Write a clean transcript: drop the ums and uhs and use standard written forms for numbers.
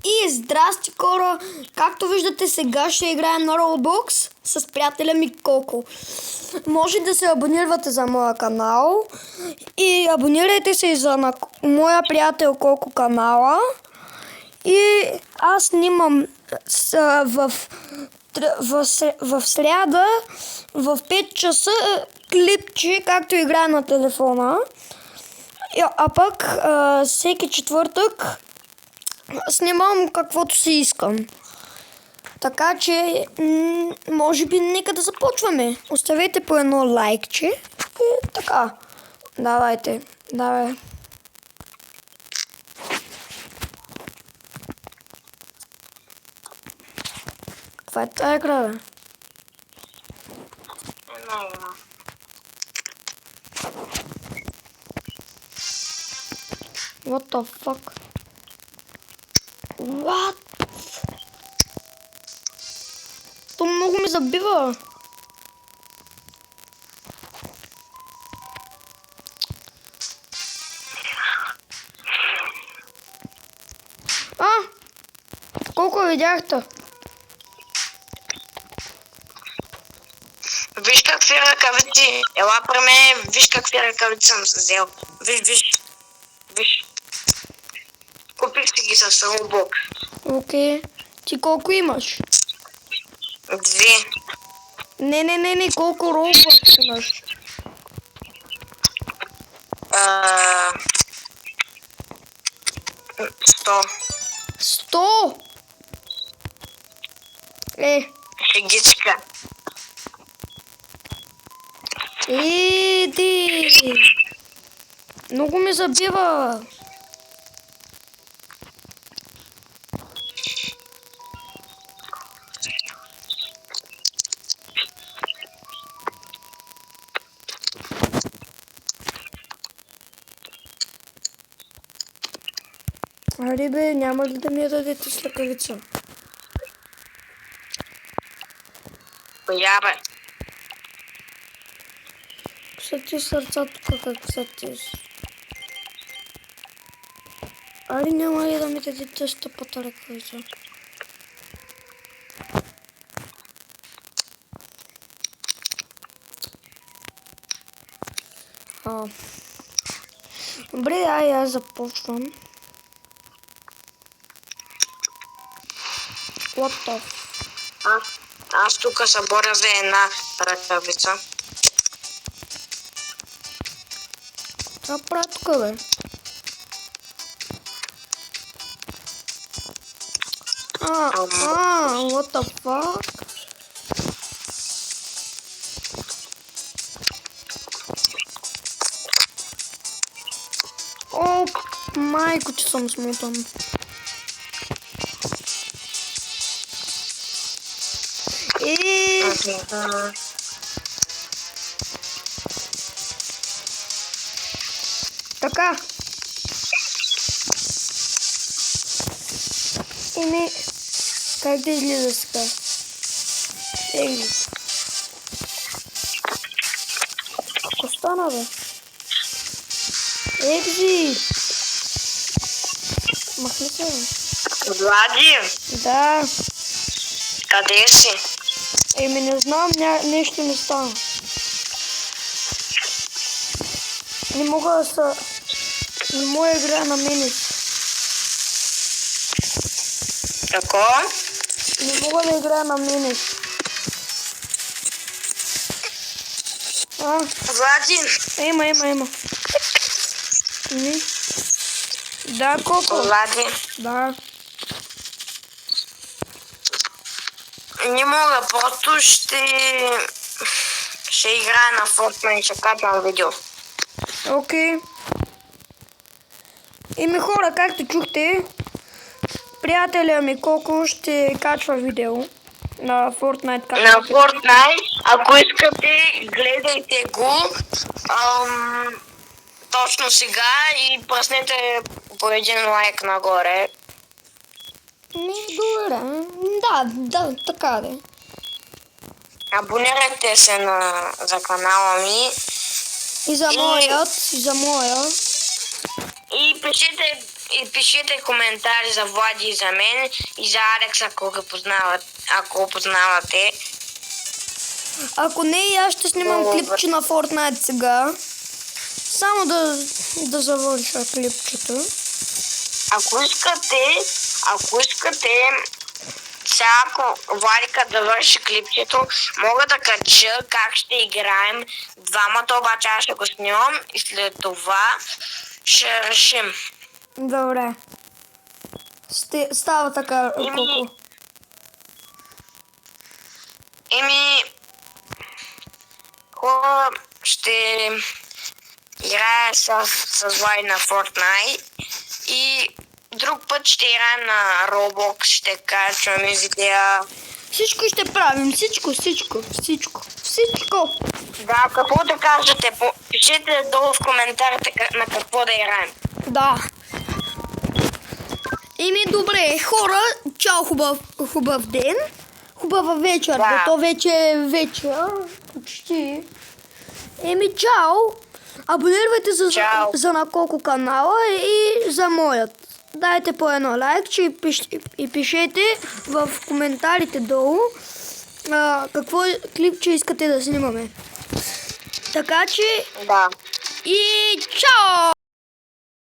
И здрасти хора! Както виждате, сега ще играем на Roblox с приятеля ми Коко. Може да се абонирате за моя канал и абонирайте се и за моя приятел Коко канала. И аз снимам в сряда в 5 часа клипче, както играя на телефона. А пък всеки четвъртък снимам каквото си искам. Така че, може би нека да започваме. Оставете по едно лайкче. И така. Давайте. Давай. Каква е тая игра, бе? What the fuck? What? То много ми забива. Колко видяхте? Виж какви ръкавици. Ела при мен, виж какви ръкавици съм взел. Виж. Купих си ги с Roblox. Окей. Ти колко имаш? 2. Не. Колко Roblox имаш? 100. 100? Шегичка. Иди! Много ми забива. Аре бе, няма ли да ми я дадете с ръкавица? Коя бе? Са ти сърца тук, как са ти? Аре няма ли да ми дадете с тъпата ръкавица? Добре, аз започвам. What the? Аз тук се боря за една ръкавица. Това правя тук, бе. What the fuck? О, майко, че съм смутан. Така. Как да излиза сега? Какво стана, бе? Екзит! Махни се, бе. Влади! Да. Къде си? Не знам, нещо не стана. Не мога да са... Не мога да играя на мене. Какво? Не мога да играя на мене. Влади! Има. Да, Коко. Влади! Да. Не мога, просто ще играя на Fortnite, ще качвам видео. Окей. Хора, както чухте, приятеля ми Коко ще качва видео на Fortnite. На Fortnite, ако искате, гледайте го точно сега и пръснете по един лайк нагоре. Добре. Да, така да. Абонирайте се за канала ми. И за моят. И пишете и пишете коментари за Влади и за мен и за Алекс, ако го познавате. Ако не, и аз ще снимам клипче на Fortnite сега. Само да завърша клипчето. Ако искате, сега ако Владика да върши клипчето, мога да кача как ще играем. Двамата обаче аз ще го снимам и след това ще решим. Добре. Става така, Коко. Хора, ще играя с Влади на Fortnite и друг път ще играем на Roblox, ще качваме видеа. Всичко ще правим, всичко. Да, какво да кажете, пишете долу в коментарите на какво да играем. Да. Добре, хора, чао, хубав ден. Хубава вечер, Да. то вече е вечер, почти. Чао. Абонирайте Чао. за на Коко канала и за моят. Дайте по едно лайкче и пишете в коментарите долу какво клипче искате да снимаме. Така че Да. и чао!